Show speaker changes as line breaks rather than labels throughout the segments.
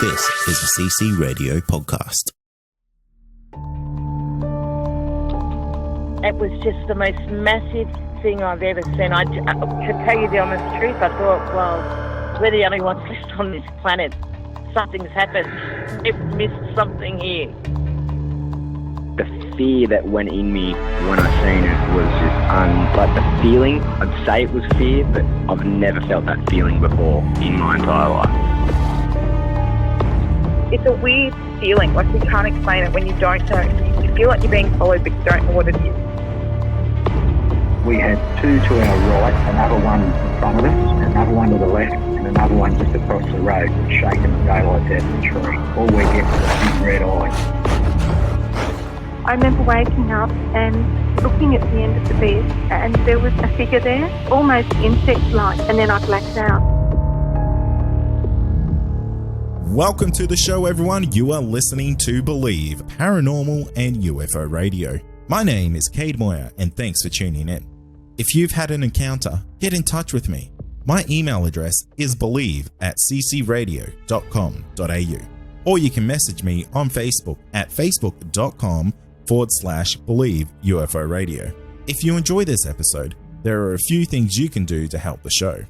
This is a CC Radio podcast.
It was just the most massive thing I've ever seen. To tell you the honest truth, I thought, well, we're the only ones left on this planet. Something's happened. We've missed something here.
The fear that went in me when I seen it was just like the feeling. I'd say it was fear, but I've never felt that feeling before in my entire life.
It's a weird feeling, like you can't explain it when you don't know. You feel like you're being followed, but you don't know what it is.
We had two to our right, another one in front of us, another one to the left, and another one just across the road, shaking the daylight out of the tree. All we get was a big red eye.
I remember waking up and looking at the end of the bed, and there was a figure there, almost insect-like, and then I blacked out.
Welcome to the show, everyone. You are listening to Believe, Paranormal and UFO Radio. My name is Cade Moyer, and thanks for tuning in. If you've had an encounter, get in touch with me. My email address is believe@ccradio.com.au, or you can message me on Facebook at facebook.com/Believe UFO Radio. If you enjoy this episode, there are a few things you can do to help the show.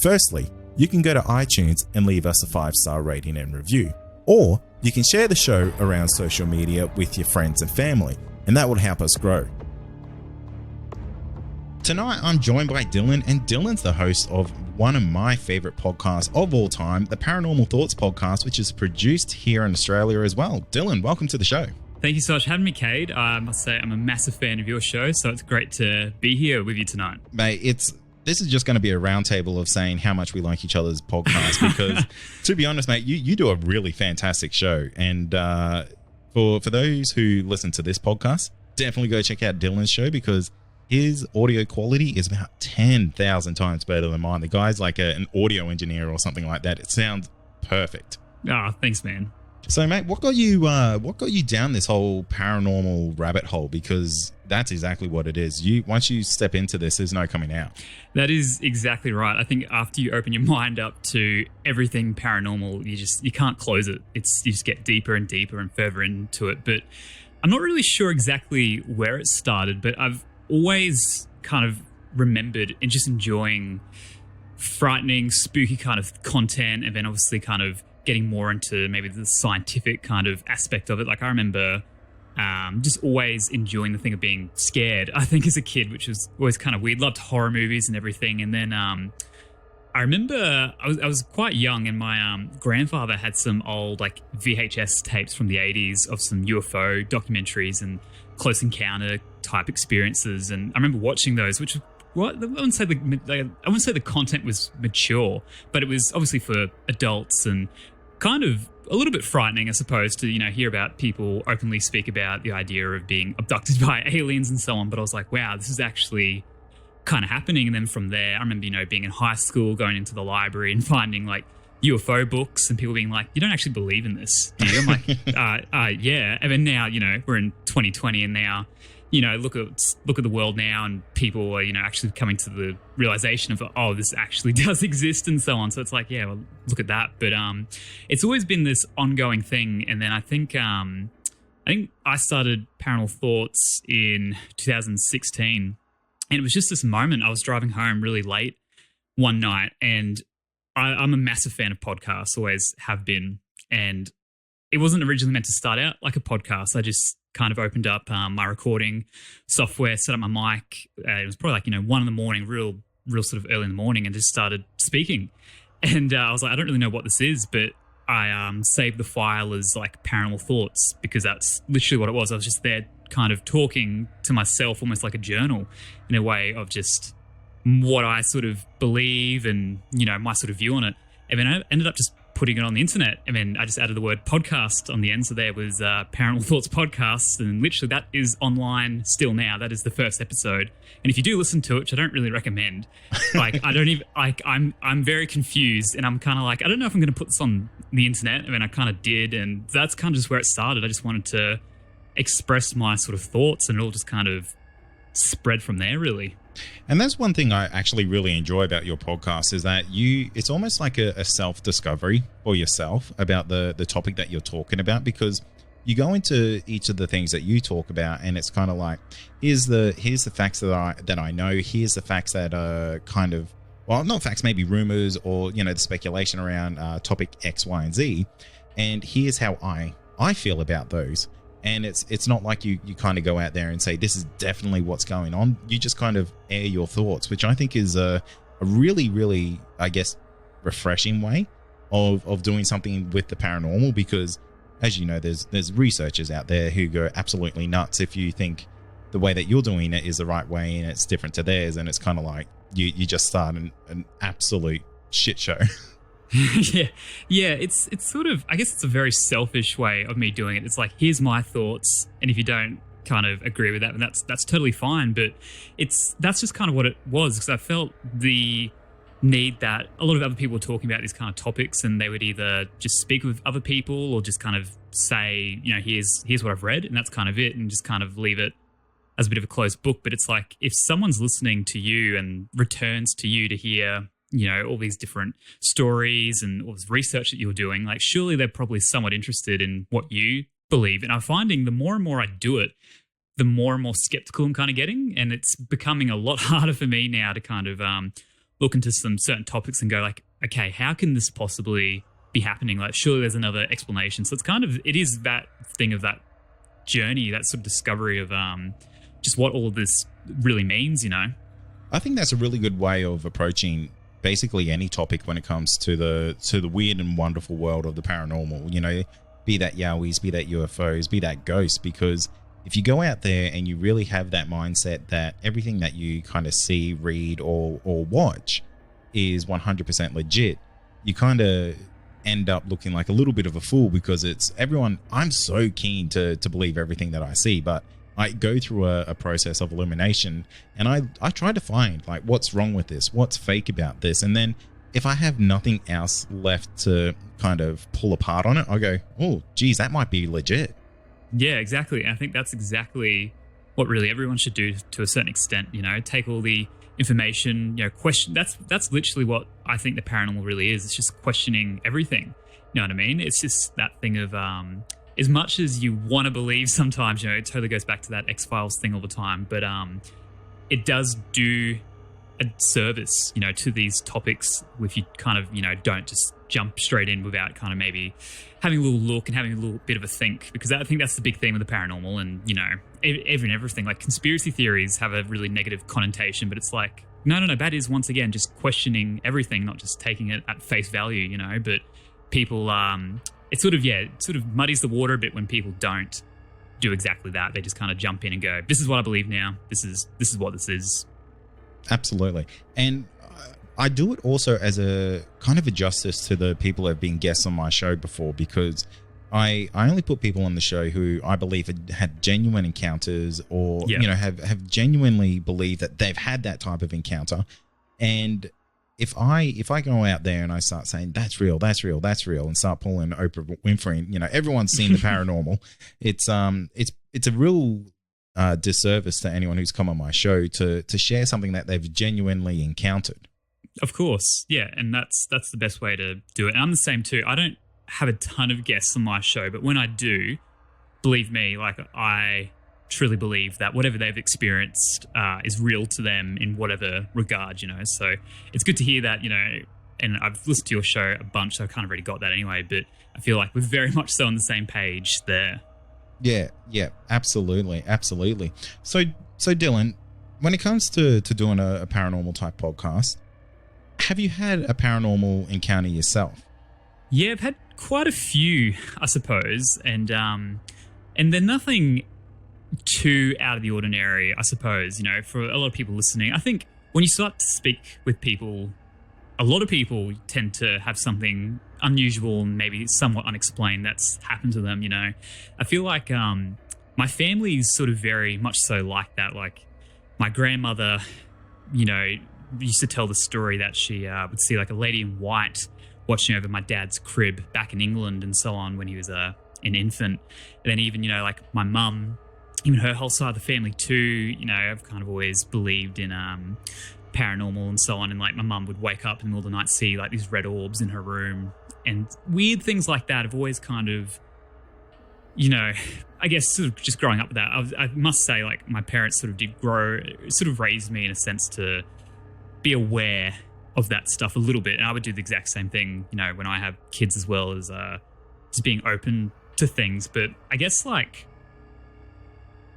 Firstly, you can go to iTunes and leave us a 5-star rating and review, or you can share the show around social media with your friends and family, and that will help us grow. Tonight, I'm joined by Dylan, and Dylan's the host of one of my favorite podcasts of all time, the Paranormal Thoughts Podcast, which is produced here in Australia as well. Dylan, welcome to the show.
Thank you so much for having me, Cade. I must say I'm a massive fan of your show, so it's great to be here with you tonight.
Mate, this is just going to be a roundtable of saying how much we like each other's podcasts because, to be honest, mate, you do a really fantastic show. And for those who listen to this podcast, definitely go check out Dylan's show because his audio quality is about 10,000 times better than mine. The guy's like an audio engineer or something like that. It sounds perfect.
Oh, thanks, man.
So, mate, what got you down this whole paranormal rabbit hole? Because that's exactly what it is. Once you step into this, there's no coming out.
That is exactly right. I think after you open your mind up to everything paranormal, you can't close it. You just get deeper and deeper and further into it. But I'm not really sure exactly where it started, but I've always kind of remembered and just enjoying frightening, spooky kind of content, and then obviously kind of getting more into maybe the scientific kind of aspect of it. Like I remember just always enjoying the thing of being scared, I think, as a kid, which was always kind of weird. Loved horror movies and everything. And then I remember I was quite young, and my grandfather had some old like VHS tapes from the 80s of some UFO documentaries and close encounter type experiences. And I remember watching those, which I wouldn't say the content was mature, but it was obviously for adults and kind of a little bit frightening, I suppose, to hear about people openly speak about the idea of being abducted by aliens and so on. But I was like, wow, this is actually kind of happening. And then from there, I remember being in high school, going into the library and finding like UFO books and people being like, you don't actually believe in this, do you? I'm like, yeah. And then now, we're in 2020 and now, look at the world now, and people are, actually coming to the realization of, oh, this actually does exist and so on. So it's like, yeah, well, look at that. But it's always been this ongoing thing. And then I think I started Paranormal Thoughts in 2016, and it was just this moment. I was driving home really late one night, and I'm a massive fan of podcasts, always have been. And it wasn't originally meant to start out like a podcast. I just kind of opened up my recording software, set up my mic. It was probably like, 1 a.m, real sort of early in the morning, and just started speaking. And I was like, I don't really know what this is, but I saved the file as like Paranormal Thoughts because that's literally what it was. I was just there kind of talking to myself, almost like a journal in a way of just what I sort of believe and, my sort of view on it. And then I ended up just putting it on the internet, and then I just added the word podcast on the end, so there was Paranormal Thoughts Podcast, and literally that is online still now. That is the first episode, and if you do listen to it, which I don't really recommend, like I'm very confused, and I'm kind of like, I don't know if I'm going to put this on the internet, and then I kind of did, and that's kind of just where it started. I just wanted to express my sort of thoughts, and it all just kind of spread from there, really.
And that's one thing I actually really enjoy about your podcast is that it's almost like a self-discovery for yourself about the topic that you're talking about, because you go into each of the things that you talk about and it's kind of like, here's the facts that I know, here's the facts that are kind of, well, not facts, maybe rumors or, the speculation around topic X, Y, and Z. And here's how I feel about those. And it's not like you kind of go out there and say, this is definitely what's going on. You just kind of air your thoughts, which I think is a really, really, I guess, refreshing way of doing something with the paranormal, because as you know, there's researchers out there who go absolutely nuts if you think the way that you're doing it is the right way and it's different to theirs. And it's kind of like you just start an absolute shit show.
Yeah. It's sort of, I guess it's a very selfish way of me doing it. It's like, here's my thoughts, and if you don't kind of agree with that, then that's totally fine. But that's just kind of what it was, because I felt the need that a lot of other people were talking about these kind of topics, and they would either just speak with other people or just kind of say, here's what I've read, and that's kind of it, and just kind of leave it as a bit of a closed book. But it's like, if someone's listening to you and returns to you to hear all these different stories and all this research that you're doing, like, surely they're probably somewhat interested in what you believe. And I'm finding the more and more I do it, the more and more skeptical I'm kind of getting. And it's becoming a lot harder for me now to kind of look into some certain topics and go like, okay, how can this possibly be happening? Like, surely there's another explanation. So it is that thing of that journey, that sort of discovery of just what all of this really means,
I think that's a really good way of approaching basically any topic when it comes to the weird and wonderful world of the paranormal, be that yowies, be that UFOs, be that ghosts, because if you go out there and you really have that mindset that everything that you kind of see, read, or watch is 100% legit, you kind of end up looking like a little bit of a fool, because it's everyone. I'm so keen to believe everything that I see, but I go through a process of elimination, and I try to find like what's wrong with this, what's fake about this, and then if I have nothing else left to kind of pull apart on it, I go, oh, geez, that might be legit.
Yeah, exactly. I think that's exactly what really everyone should do to a certain extent. Take all the information, question. That's literally what I think the paranormal really is. It's just questioning everything. You know what I mean? It's just that thing of as much as you want to believe sometimes, it totally goes back to that X-Files thing all the time. But it does do a service, to these topics if you kind of, don't just jump straight in without kind of maybe having a little look and having a little bit of a think. Because I think that's the big theme with the paranormal, and, everything. Like, conspiracy theories have a really negative connotation, but it's like, no. That is, once again, just questioning everything, not just taking it at face value, but people... It sort of muddies the water a bit when people don't do exactly that. They just kind of jump in and go, this is what I believe now. This is what this is.
Absolutely. And I do it also as a kind of a justice to the people who have been guests on my show before, because I only put people on the show who I believe had genuine encounters or, have genuinely believed that they've had that type of encounter. And if I go out there and I start saying that's real, and start pulling Oprah Winfrey, everyone's seen the paranormal. It's a real disservice to anyone who's come on my show to share something that they've genuinely encountered.
Of course, yeah, and that's the best way to do it. And I'm the same too. I don't have a ton of guests on my show, but when I do, believe me, like, I truly believe that whatever they've experienced is real to them in whatever regard, So it's good to hear that, and I've listened to your show a bunch, so I kind of already got that anyway, but I feel like we're very much so on the same page there.
Yeah, absolutely. So Dylan, when it comes to doing a paranormal type podcast, have you had a paranormal encounter yourself?
Yeah, I've had quite a few, I suppose, and they're nothing too out of the ordinary, I suppose, for a lot of people listening. I think when you start to speak with people, a lot of people tend to have something unusual and maybe somewhat unexplained that's happened to them, I feel like my family is sort of very much so like that. Like, my grandmother, used to tell the story that she would see like a lady in white watching over my dad's crib back in England and so on when he was an infant. And then even, like, my mum even her whole side of the family too. You know, I've kind of always believed in paranormal and so on. And like my mum would wake up in the middle of the night, see like these red orbs in her room and weird things like that. Have always kind of, you know, I guess sort of just growing up with that, I must say, like, my parents sort of raised me in a sense to be aware of that stuff a little bit. And I would do the exact same thing, you know, when I have kids, as well as just being open to things. But I guess, like,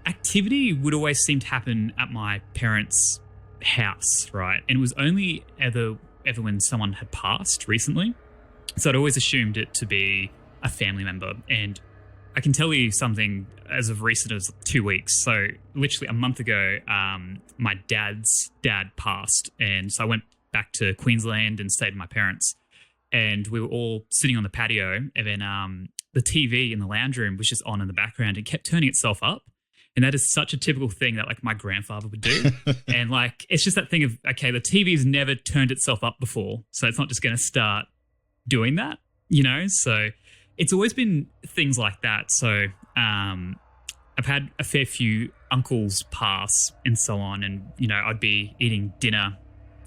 activity would always seem to happen at my parents' house, right? And it was only ever when someone had passed recently. So I'd always assumed it to be a family member. And I can tell you something as of recent as 2 weeks. So literally a month ago, my dad's dad passed. And so I went back to Queensland and stayed with my parents. And we were all sitting on the patio. And then the TV in the lounge room was just on in the background. It kept turning itself up. And that is such a typical thing that like my grandfather would do. And like, it's just that thing of, okay, the TV's never turned itself up before. So it's not just going to start doing that, you know? So it's always been things like that. So I've had a fair few uncles pass and so on. And, you know, I'd be eating dinner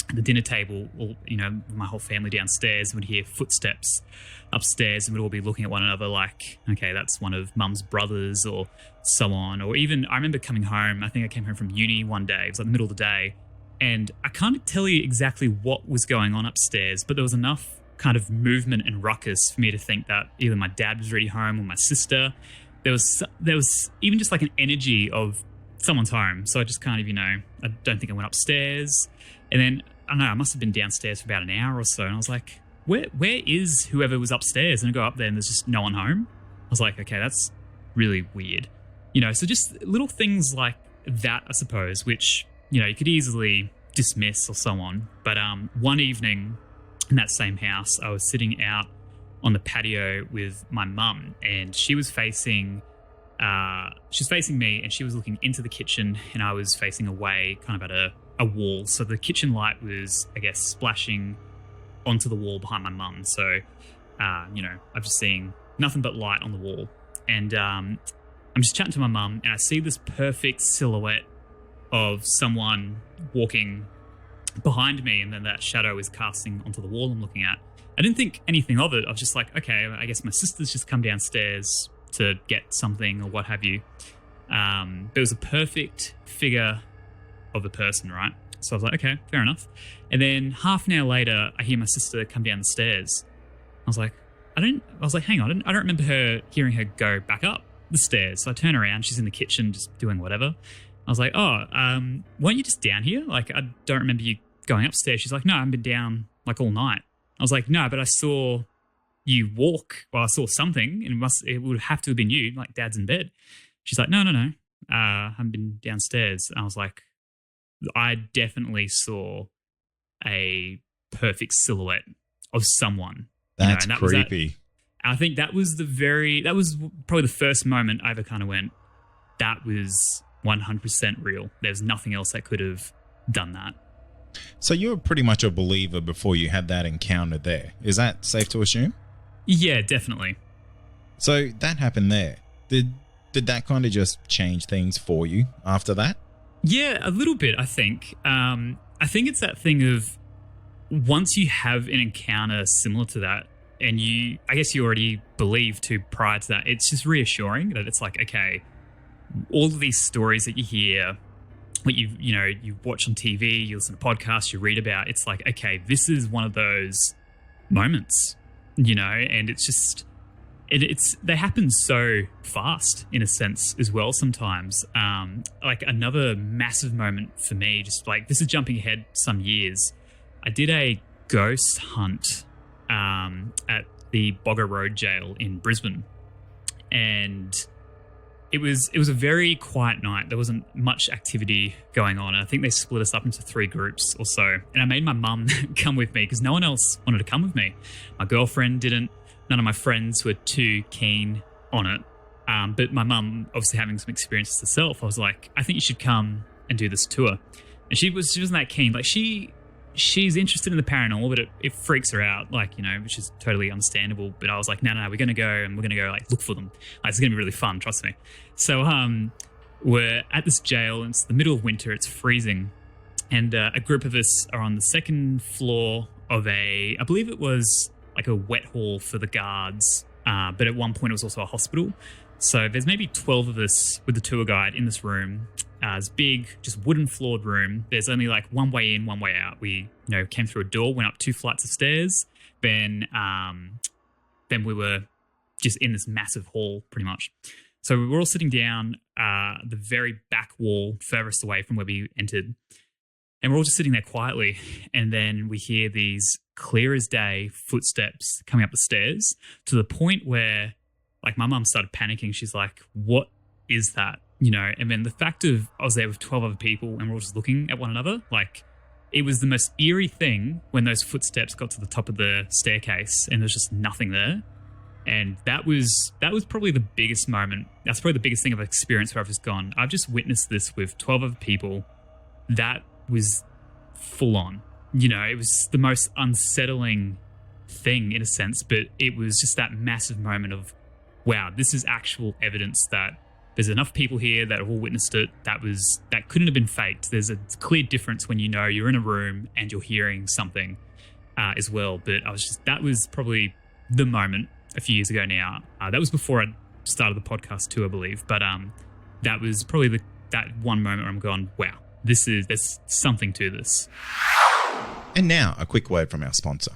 at the dinner table, or, you know, my whole family downstairs, and we'd hear footsteps upstairs, and we'd all be looking at one another like, okay, that's one of mum's brothers or so on. Or even, I remember coming home, I think I came home from uni one day, it was like the middle of the day, and I can't tell you exactly what was going on upstairs, but there was enough kind of movement and ruckus for me to think that either my dad was already home or my sister. There was even just like an energy of someone's home. So I just kind of, you know, I don't think I went upstairs. And then, I don't know, I must have been downstairs for about an hour or so. And I was like, where is whoever was upstairs? And I go up there and there's just no one home. I was like, okay, that's really weird. You know, so just little things like that, I suppose, which, you know, you could easily dismiss or so on. But one evening in that same house, I was sitting out on the patio with my mum, and she was facing me, and she was looking into the kitchen, and I was facing away kind of at a wall. So the kitchen light was, I guess, splashing onto the wall behind my mum. So, you know, I'm just seeing nothing but light on the wall. And I'm just chatting to my mum, and I see this perfect silhouette of someone walking behind me, and then that shadow is casting onto the wall I'm looking at. I didn't think anything of it. I was just like, okay, I guess my sister's just come downstairs to get something or what have you. But it was a perfect figure of the person, right? So I was like, okay, fair enough. And then half an hour later, I hear my sister come down the stairs. I was like, hang on, I don't remember hearing her go back up the stairs. So I turn around, she's in the kitchen just doing whatever. I was like, weren't you just down here? Like, I don't remember you going upstairs. She's like, no, I haven't been down like all night. I was like, no, but I saw you walk. Well, I saw something, and it would have to have been you, like Dad's in bed. She's like, no, I haven't been downstairs. And I was like, I definitely saw a perfect silhouette of someone.
That's
you know,
creepy.
I think that was probably the first moment I ever kind of went, that was 100% real. There's nothing else that could have done that.
So you were pretty much a believer before you had that encounter there. Is that safe to assume?
Yeah, definitely.
So that happened there. Did that kind of just change things for you after that?
Yeah, a little bit, I think. I think it's that thing of once you have an encounter similar to that, and I guess you already believed to prior to that, it's just reassuring that it's like, okay, all of these stories that you hear, what you watch on TV, you listen to podcasts, you read about, it's like, okay, this is one of those moments, you know, and it's just, they happen so fast in a sense as well sometimes. Like another massive moment for me, just like, this is jumping ahead some years. I did a ghost hunt at the Bogger Road Jail in Brisbane, and it was a very quiet night. There wasn't much activity going on. I think they split us up into 3 groups or so. And I made my mum come with me because no one else wanted to come with me. My girlfriend didn't. None of my friends were too keen on it. But my mum, obviously having some experiences herself, I was like, I think you should come and do this tour. And she wasn't that keen. Like she's interested in the paranormal, but it freaks her out, like, you know, which is totally understandable. But I was like, no, we're going to go, and we're going to go like look for them. Like, it's going to be really fun, trust me. So we're at this jail. And it's the middle of winter. It's freezing. And a group of us are on the second floor of I believe it was like a wet hall for the guards. But at one point, it was also a hospital. So there's maybe 12 of us with the tour guide in this room. It's big, just wooden floored room. There's only like one way in, one way out. We, came through a door, went up 2 flights of stairs. Then we were just in this massive hall, pretty much. So we were all sitting down the very back wall, furthest away from where we entered. And we're all just sitting there quietly. And then we hear these clear as day footsteps coming up the stairs to the point where, like, my mum started panicking. She's like, what is that? And then the fact of I was there with 12 other people and we're all just looking at one another, like, it was the most eerie thing when those footsteps got to the top of the staircase and there's just nothing there. And that was probably the biggest moment. That's probably the biggest thing I've experienced where I've just gone, I've just witnessed this with 12 other people. That was full on. It was the most unsettling thing in a sense, but it was just that massive moment of, wow, this is actual evidence that there's enough people here that have all witnessed it. That couldn't have been faked. There's a clear difference when you're in a room and you're hearing something as well. But that was probably the moment a few years ago now. That was before I started the podcast too, I believe. But that was probably that one moment where I'm going, wow, there's something to this.
And now a quick word from our sponsor.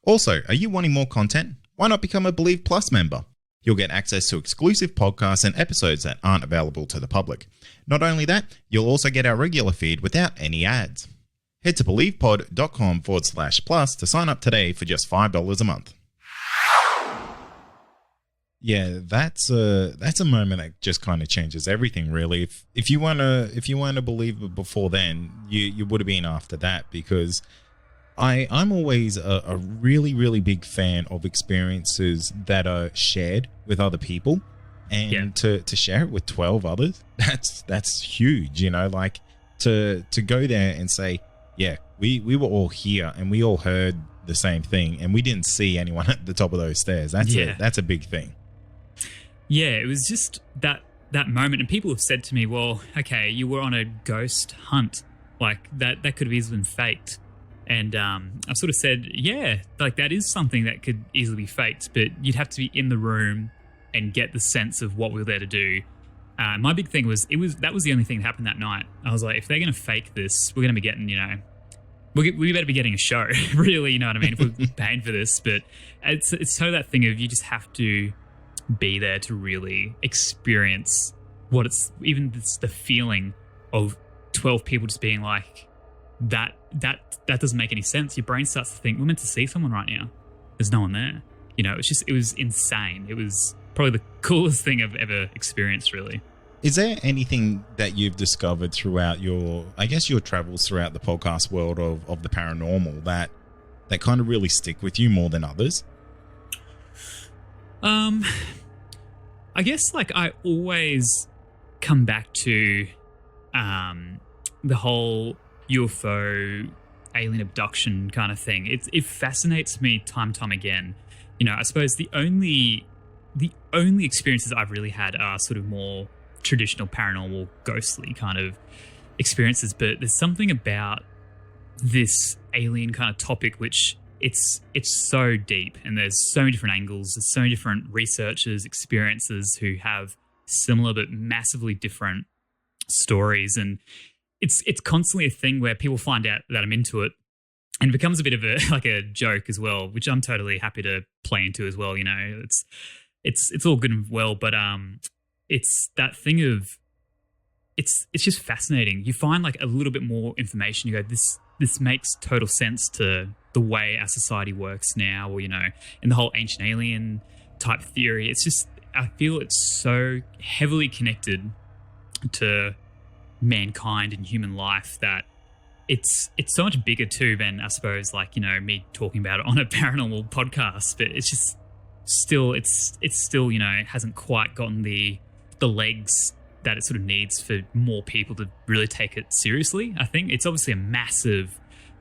Also, are you wanting more content? Why not become a Believe Plus member? You'll get access to exclusive podcasts and episodes that aren't available to the public. Not only that, you'll also get our regular feed without any ads. Head to believepod.com/plus to sign up today for just $5 a month. Yeah, that's a moment that just kind of changes everything, really. If you weren't a believer before then, you would have been after that, because I'm always a really, really big fan of experiences that are shared with other people, and to share it with 12 others, that's huge, like to go there and say, yeah, we were all here and we all heard the same thing and we didn't see anyone at the top of those stairs. That's a big thing.
Yeah, it was just that moment. And people have said to me, well, okay, you were on a ghost hunt. Like, that could have easily been faked. And I've sort of said, yeah, like, that is something that could easily be faked, but you'd have to be in the room and get the sense of what we were there to do. My big thing was, that was the only thing that happened that night. I was like, if they're going to fake this, we're going to be getting, we better be getting a show, really, you know what I mean, if we're paying for this. But it's so that thing of, you just have to be there to really experience what it's, even the feeling of 12 people just being like, that doesn't make any sense. Your brain starts to think, we're meant to see someone right now. There's no one there. It was insane. It was probably the coolest thing I've ever experienced, really.
Is there anything that you've discovered throughout your travels throughout the podcast world of the paranormal that kind of really stick with you more than others?
I guess, like, I always come back to the whole UFO alien abduction kind of thing. It fascinates me time and time again. I suppose the only experiences I've really had are sort of more traditional paranormal, ghostly kind of experiences. But there's something about this alien kind of topic which it's so deep, and there's so many different angles. There's so many different researchers, experiences who have similar but massively different stories, and it's constantly a thing where people find out that I'm into it, and it becomes a bit of a joke as well, which I'm totally happy to play into as well. It's all good and well, but it's that thing of it's just fascinating. You find like a little bit more information. You go, this makes total sense to the way our society works now, or in the whole ancient alien type theory. It's just, I feel it's so heavily connected to mankind and human life that it's so much bigger too than, I suppose, like, me talking about it on a paranormal podcast. But it's just still, it's still, it hasn't quite gotten the legs that it sort of needs for more people to really take it seriously. I think it's obviously a massive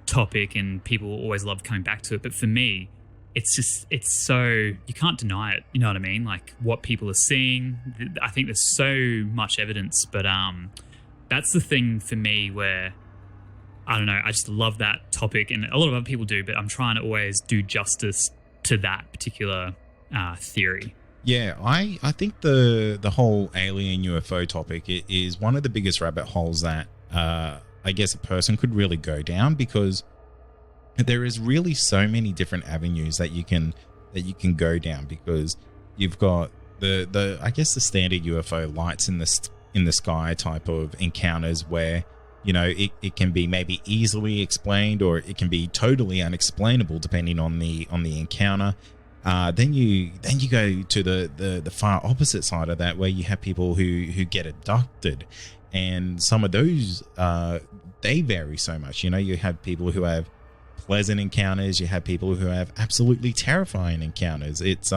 topic and people always love coming back to it. But for me, it's so, you can't deny it. You know what I mean? Like what people are seeing. I think there's so much evidence, but that's the thing for me where, I don't know, I just love that topic, and a lot of other people do, but I'm trying to always do justice to that particular theory.
Yeah, I think the whole alien UFO topic is one of the biggest rabbit holes that I guess a person could really go down, because there is really so many different avenues that you can go down, because you've got the I guess the standard UFO lights in the sky type of encounters where, you know, it can be maybe easily explained, or it can be totally unexplainable depending on the encounter. Then you go to the far opposite side of that, where you have people who get abducted, and some of those they vary so much. You know, you have people who have pleasant encounters, you have people who have absolutely terrifying encounters. It's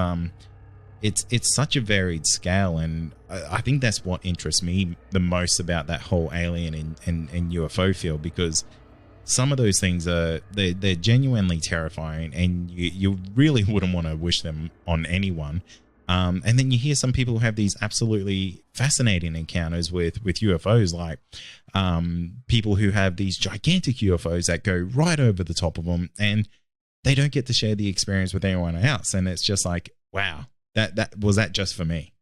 such a varied scale, and I think that's what interests me the most about that whole alien and UFO field, because some of those things they're genuinely terrifying, and you really wouldn't want to wish them on anyone. And then you hear some people who have these absolutely fascinating encounters with UFOs, like people who have these gigantic UFOs that go right over the top of them, and they don't get to share the experience with anyone else. And it's just like, wow, that was that just for me.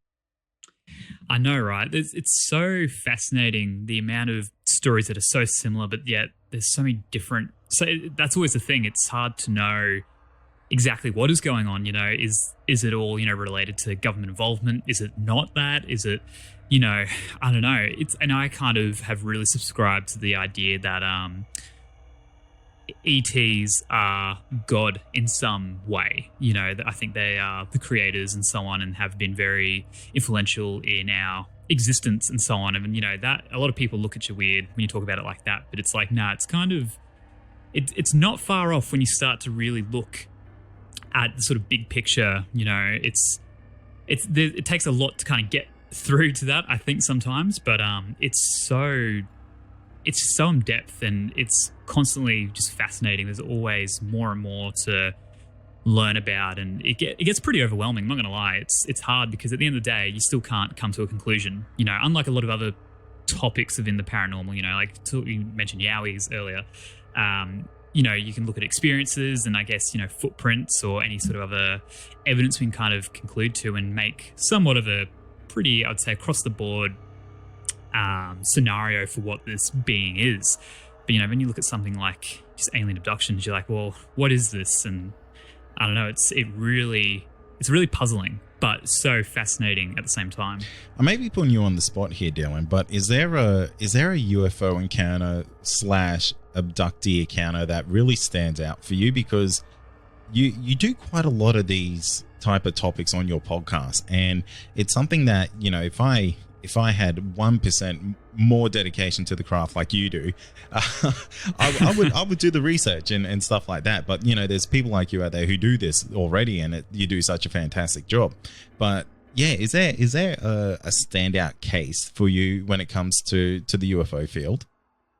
I know, right? It's so fascinating, the amount of stories that are so similar, but yet there's so many different. So that's always the thing. It's hard to know exactly what is going on. You know, is it all, you know, related to government involvement? Is it not that? Is it, you know, I don't know. And I kind of have really subscribed to the idea that ETs are God in some way. You know, I think they are the creators and so on, and have been very influential in our existence and so on. And, you know, that a lot of people look at you weird when you talk about it like that, but it's like, nah, it's kind of, it's not far off when you start to really look at the sort of big picture. You know, it takes a lot to kind of get through to that, I think, sometimes, but it's so in depth, and it's constantly just fascinating. There's always more and more to learn about, and it gets pretty overwhelming. I'm not gonna lie, it's hard, because at the end of the day, you still can't come to a conclusion. You know, unlike a lot of other topics within the paranormal. You know, like you mentioned yowies earlier. You know, you can look at experiences and I guess, you know, footprints or any sort of other evidence we can kind of conclude to and make somewhat of a pretty, I'd say, across the board scenario for what this being is. But, you know, when you look at something like just alien abductions, you're like, well, what is this? And I don't know, it's really puzzling, but so fascinating at the same time.
I may be putting you on the spot here, Dylan, but is there a UFO encounter / abductee encounter that really stands out for you? Because you do quite a lot of these type of topics on your podcast, and it's something that, you know, if I had 1% more dedication to the craft like you do, I would do the research and stuff like that. But, you know, there's people like you out there who do this already, and you do such a fantastic job. But yeah, is there a standout case for you when it comes to the UFO field?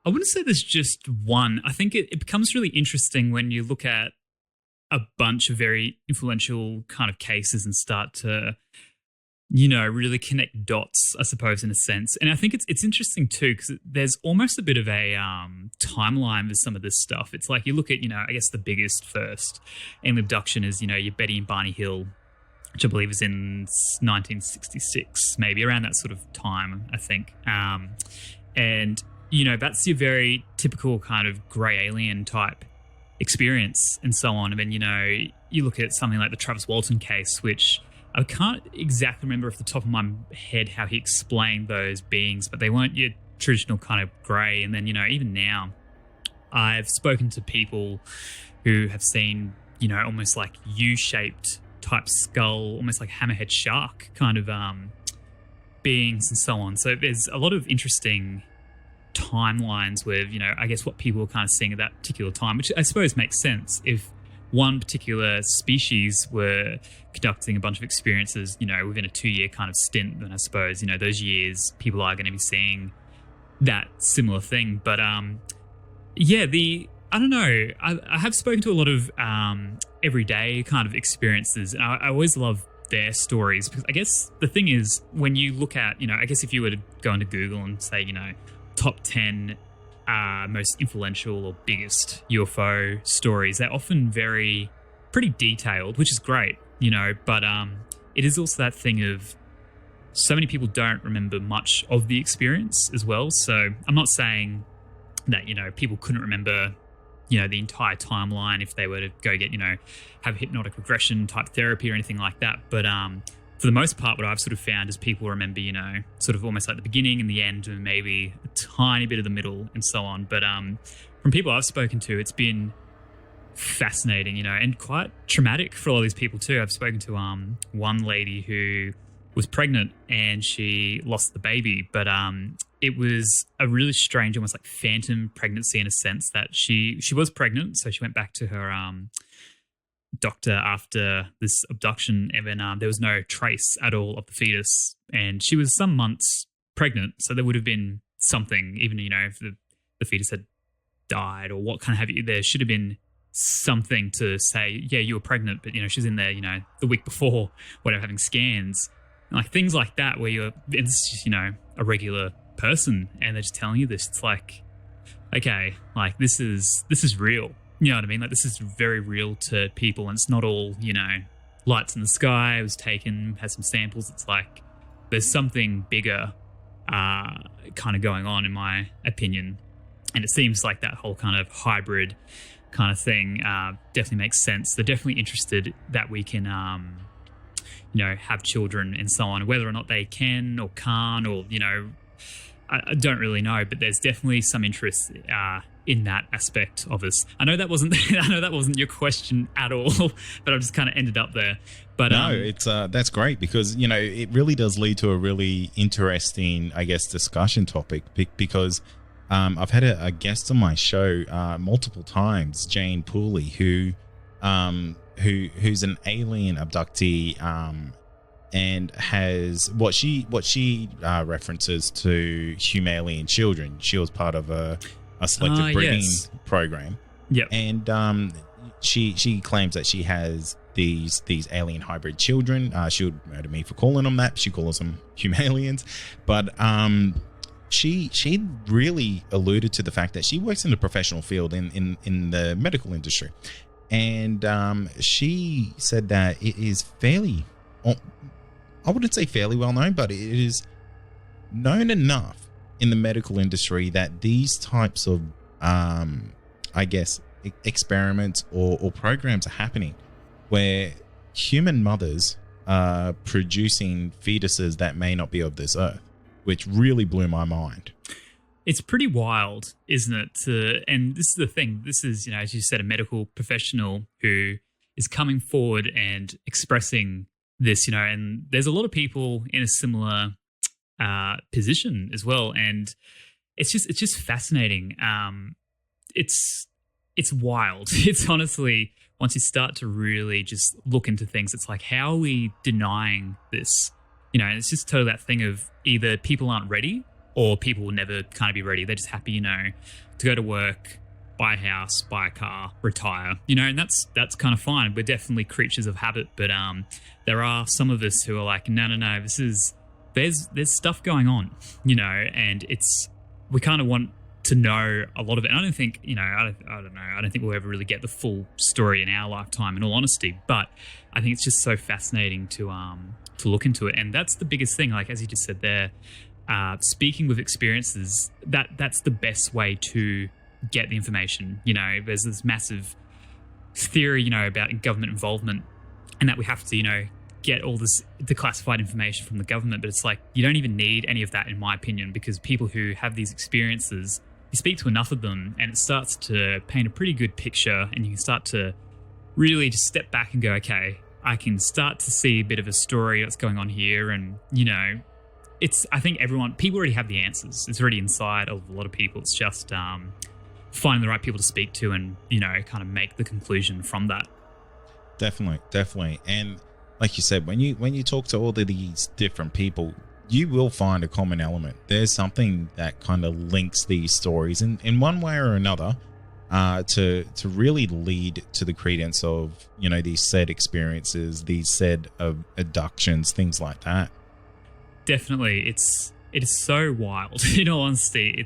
I wouldn't say there's just one. I think it becomes really interesting when you look at a bunch of very influential kind of cases and start to, you know, really connect dots, I suppose, in a sense. And I think it's interesting too, because there's almost a bit of a timeline with some of this stuff. It's like you look at, you know, I guess the biggest first alien abduction is, you know, your Betty and Barney Hill, which I believe is in 1966, maybe around that sort of time, I think. And, you know, that's your very typical kind of grey alien type experience and so on. And then, you know, you look at something like the Travis Walton case, which I can't exactly remember off the top of my head how he explained those beings, but they weren't your traditional kind of grey. And then, you know, even now, I've spoken to people who have seen, you know, almost like U-shaped type skull, almost like hammerhead shark kind of beings and so on. So there's a lot of interesting timelines with, you know, I guess what people were kind of seeing at that particular time, which I suppose makes sense. If one particular species were conducting a bunch of experiences, you know, within a 2-year kind of stint, then I suppose, you know, those years people are going to be seeing that similar thing. But yeah, I don't know. I have spoken to a lot of everyday kind of experiences, and I always love their stories, because I guess the thing is, when you look at, I guess if you were to go into Google and say, top 10 most influential or biggest UFO stories, they're often pretty detailed, which is great, but it is also that thing of so many people don't remember much of the experience as well. So I'm not saying that, people couldn't remember, the entire timeline if they were to go get, have hypnotic regression type therapy or anything like that. But for the most part, what I've sort of found is people remember, sort of almost like the beginning and the end, and maybe a tiny bit of the middle and so on. But from people I've spoken to, it's been fascinating, and quite traumatic for all these people too. I've spoken to one lady who was pregnant and she lost the baby, but it was a really strange, almost like phantom pregnancy, in a sense that she was pregnant, so she went back to her doctor after this abduction, and then there was no trace at all of the fetus, and she was some months pregnant, so there would have been something, even if the fetus had died or what kind of have you, there should have been something to say, yeah, you were pregnant, but she's in there, the week before, whatever, having scans, like things like that, where it's just, a regular person, and they're just telling you this. It's like, okay, like this is real. You know what I mean? Like, this is very real to people, and it's not all, lights in the sky. It was taken, has some samples. It's like there's something bigger kind of going on, in my opinion. And it seems like that whole kind of hybrid kind of thing definitely makes sense. They're definitely interested that we can, have children and so on. Whether or not they can or can't, or, I don't really know, but there's definitely some interest in that aspect of us. I know that wasn't your question at all, but I just kind of ended up there. But
no, it's that's great, because it really does lead to a really interesting, I guess, discussion topic, because I've had a guest on my show multiple times, Jane Pooley, who's an alien abductee, and has what she references to Humalian children. She was part of a selective breeding program.
Yep.
And she claims that she has these alien hybrid children. She would murder me for calling them that. She calls them Humalians. But she really alluded to the fact that she works in the professional field in the medical industry. And she said that it is fairly, I wouldn't say fairly well known, but it is known enough in the medical industry that these types of, I guess, experiments or programs are happening where human mothers are producing fetuses that may not be of this earth, which really blew my mind.
It's pretty wild, isn't it? And this is the thing. This is, as you said, a medical professional who is coming forward and expressing this, and there's a lot of people in a similar position as well. And it's just fascinating. It's wild. It's honestly, once you start to really just look into things, it's like, how are we denying this? And it's just totally that thing of either people aren't ready, or people will never kind of be ready. They're just happy, to go to work, buy a house, buy a car, retire, and that's kind of fine. We're definitely creatures of habit, but there are some of us who are like, no, there's stuff going on, and we kind of want to know a lot of it. And I don't think, I don't know. I don't think we'll ever really get the full story in our lifetime, in all honesty, but I think it's just so fascinating to look into it. And that's the biggest thing, like, as you just said there, speaking with experiences, that's the best way to get the information. There's this massive theory, about government involvement, and that we have to, get all this declassified information from the government. But it's like, you don't even need any of that, in my opinion, because people who have these experiences, you speak to enough of them and it starts to paint a pretty good picture, and you can start to really just step back and go, okay, I can start to see a bit of a story that's going on here. And, I think people already have the answers. It's already inside of a lot of people. It's just finding the right people to speak to and, kind of make the conclusion from that.
Definitely. And like you said, when you talk to all of these different people, you will find a common element. There's something that kind of links these stories in one way or another. to really lead to the credence of, you know, these said experiences, these said abductions, things like that.
Definitely. It is so wild, in all honesty.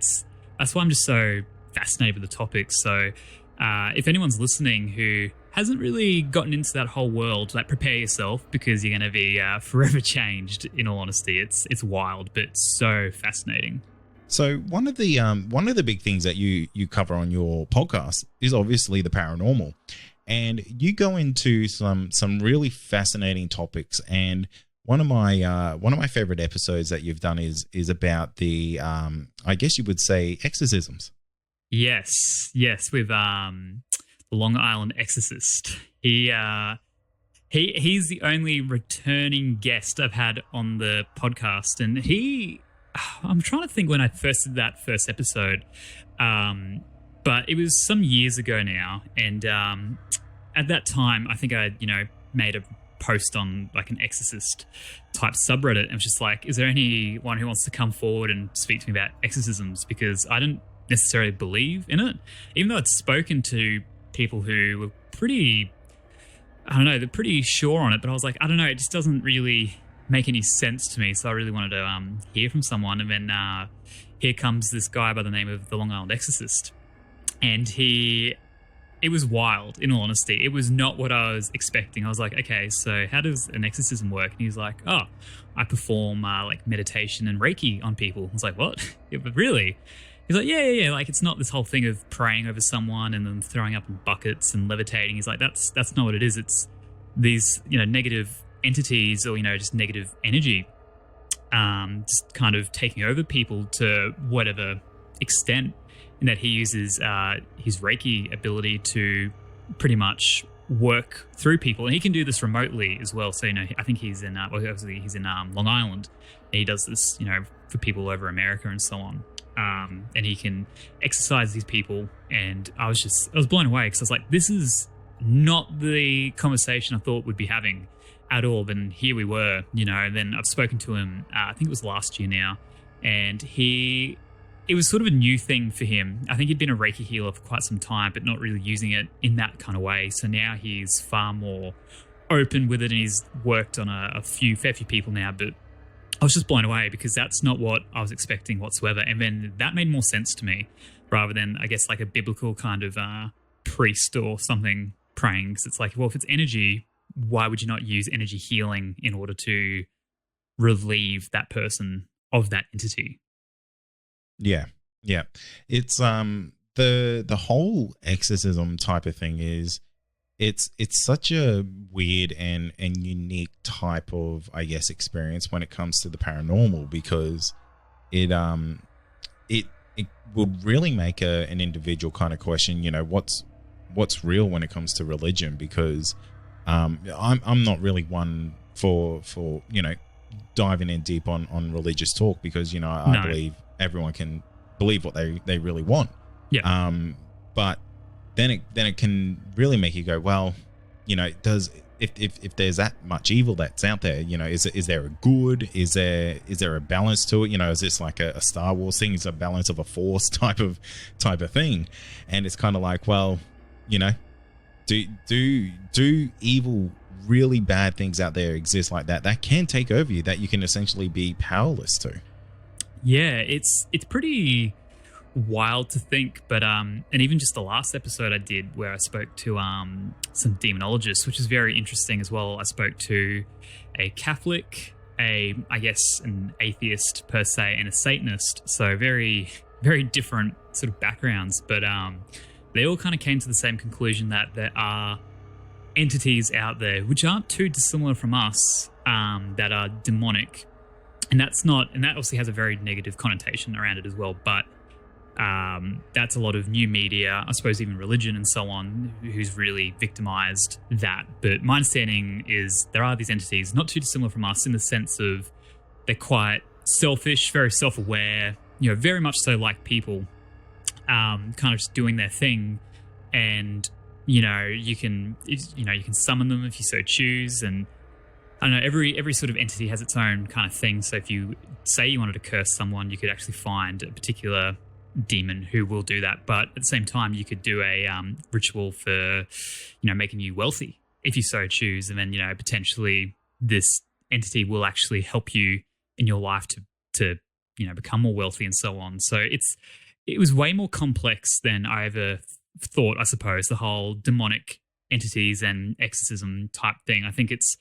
That's why I'm just so fascinated with the topic. So if anyone's listening who hasn't really gotten into that whole world, like, prepare yourself, because you're going to be forever changed, in all honesty. It's wild, but so fascinating.
So one of the big things that you cover on your podcast is obviously the paranormal, and you go into some really fascinating topics. And one of my favorite episodes that you've done is about the I guess you would say exorcisms.
Yes, with the Long Island Exorcist. He's the only returning guest I've had on the podcast, and I'm trying to think when I first did that first episode, but it was some years ago now, and at that time, I think I made a post on like an exorcist type subreddit, and was just like, is there anyone who wants to come forward and speak to me about exorcisms? Because I didn't necessarily believe in it, even though I'd spoken to people who were pretty, I don't know, they're pretty sure on it, but I was like, I don't know, it just doesn't really make any sense to me. So I really wanted to hear from someone. And then here comes this guy by the name of the Long Island Exorcist, and it was wild, in all honesty. It was not what I was expecting. I was like, okay, so how does an exorcism work? And he's like, oh, I perform like meditation and Reiki on people. I was like, what? Yeah, but really? He's like, yeah. Like, it's not this whole thing of praying over someone and then throwing up in buckets and levitating. He's like, that's not what it is. It's these, negative entities, or, just negative energy, just kind of taking over people to whatever extent, and that he uses his Reiki ability to pretty much work through people. And he can do this remotely as well. So, I think he's in, obviously he's in Long Island. And he does this, for people over America and so on. And he can exercise these people. And I was blown away, because I was like, this is not the conversation I thought we'd be having at all. Then here we were, and then I've spoken to him, I think it was last year now, and it was sort of a new thing for him. I think he'd been a Reiki healer for quite some time, but not really using it in that kind of way. So now he's far more open with it, and he's worked on a fair few people now, but I was just blown away, because that's not what I was expecting whatsoever. And then that made more sense to me, rather than, I guess, like a biblical kind of priest or something praying. Because it's like, well, if it's energy, why would you not use energy healing in order to relieve that person of that entity?
Yeah. It's the whole exorcism type of thing is it's such a weird and unique type of, I guess, experience when it comes to the paranormal, because it would really make an individual kind of question, what's real when it comes to religion, because I'm not really one for diving in deep on religious talk, because I believe everyone can believe what they really want.
Yeah.
But then it can really make you go, well, if there's that much evil that's out there, is there a good? Is there a balance to it? Is this like a Star Wars thing? Is a balance of a force type of thing? And it's kind of like, well, do evil, really bad things out there exist like that can take over you, that you can essentially be powerless to?
Yeah, it's pretty wild to think, but and even just the last episode I did, where I spoke to some demonologists, which is very interesting as well. I spoke to a Catholic, I guess an atheist per se, and a Satanist, so very, very different sort of backgrounds, but they all kind of came to the same conclusion, that there are entities out there which aren't too dissimilar from us, that are demonic. And that obviously has a very negative connotation around it as well. But that's a lot of new media, I suppose even religion and so on, who's really victimized that. But my understanding is there are these entities not too dissimilar from us, in the sense of they're quite selfish, very self-aware, very much so like people, kind of just doing their thing. And, you can summon them if you so choose. And I don't know, every sort of entity has its own kind of thing. So if you say you wanted to curse someone, you could actually find a particular demon who will do that. But at the same time, you could do a ritual for, making you wealthy if you so choose. And then, potentially this entity will actually help you in your life to become more wealthy and so on. So it was way more complex than I ever thought, I suppose, the whole demonic entities and exorcism type thing. I think it's,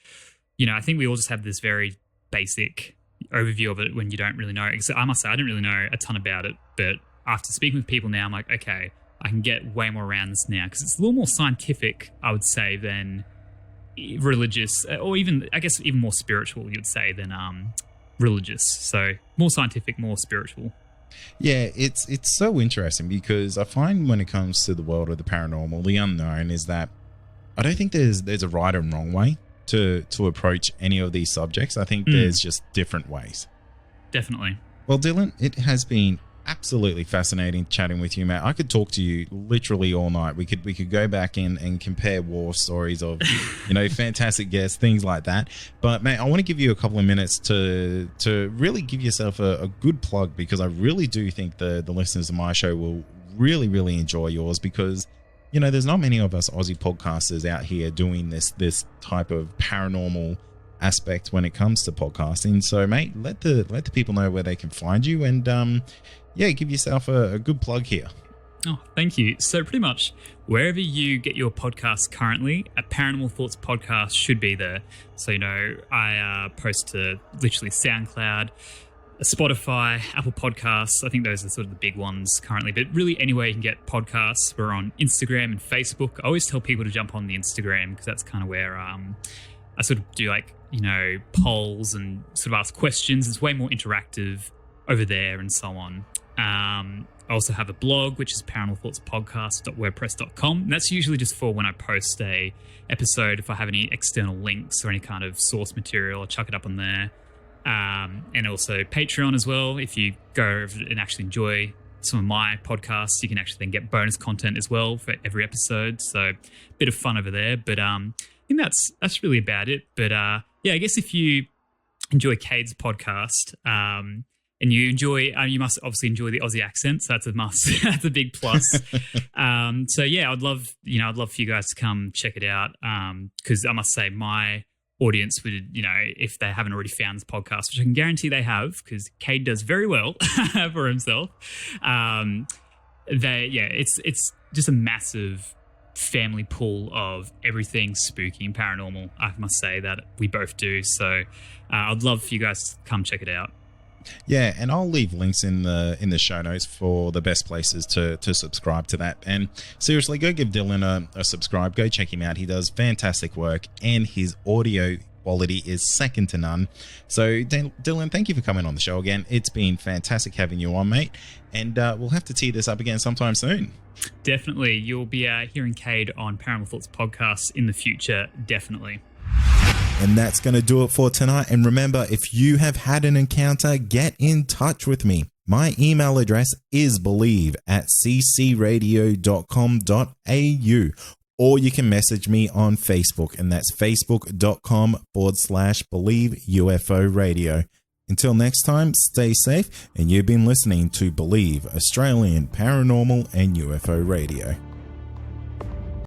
I think we all just have this very basic overview of it when you don't really know. I must say, I didn't really know a ton about it, but after speaking with people now, I'm like, okay, I can get way more around this now because it's a little more scientific, I would say, than religious, or even, I guess, even more spiritual, you would say, than religious. So more scientific, more spiritual.
Yeah, it's so interesting because I find when it comes to the world of the paranormal, the unknown is that I don't think there's a right and wrong way to approach any of these subjects. I think there's just different ways.
Definitely.
Well, Dylan, it has been absolutely fascinating chatting with you, mate. I could talk to you literally all night. We could go back in and compare war stories of, fantastic guests, things like that. But, mate, I want to give you a couple of minutes to really give yourself a good plug, because I really do think the listeners of my show will really, really enjoy yours, because there's not many of us Aussie podcasters out here doing this type of paranormal aspect when it comes to podcasting. So, mate, let the people know where they can find you, and give yourself a good plug here.
Oh, thank you. So pretty much wherever you get your podcast currently, a Paranormal Thoughts Podcast should be there. So, I post to literally SoundCloud, Spotify, Apple Podcasts. I think those are sort of the big ones currently, but really anywhere you can get podcasts. We're on Instagram and Facebook. I always tell people to jump on the Instagram because that's kind of where I sort of do polls and sort of ask questions. It's way more interactive over there and so on. I also have a blog, which is paranormalthoughtspodcast.wordpress.com. And that's usually just for when I post a episode. If I have any external links or any kind of source material, I'll chuck it up on there. And also Patreon as well. If you go over and actually enjoy some of my podcasts, you can actually then get bonus content as well for every episode. So a bit of fun over there. But I think that's really about it. But I guess if you enjoy Cade's podcast, and you must obviously enjoy the Aussie accent. So that's a must. That's a big plus. I'd love for you guys to come check it out. Because I must say my audience would, if they haven't already found this podcast, which I can guarantee they have, because Cade does very well for himself. It's just a massive family pool of everything spooky and paranormal. I must say that we both do. So I'd love for you guys to come check it out.
Yeah, and I'll leave links in the show notes for the best places to subscribe to that. And seriously, go give Dylan a subscribe. Go check him out. He does fantastic work, and his audio quality is second to none. So, Dylan, thank you for coming on the show again. It's been fantastic having you on, mate. And we'll have to tee this up again sometime soon.
Definitely. You'll be hearing Cade on Paranormal Thoughts Podcast in the future. Definitely.
And that's going to do it for tonight. And remember, if you have had an encounter, get in touch with me. My email address is believe@ccradio.com.au, or you can message me on Facebook, and that's facebook.com/Believe UFO Radio. Until next time, stay safe, and you've been listening to Believe Australian Paranormal and UFO Radio.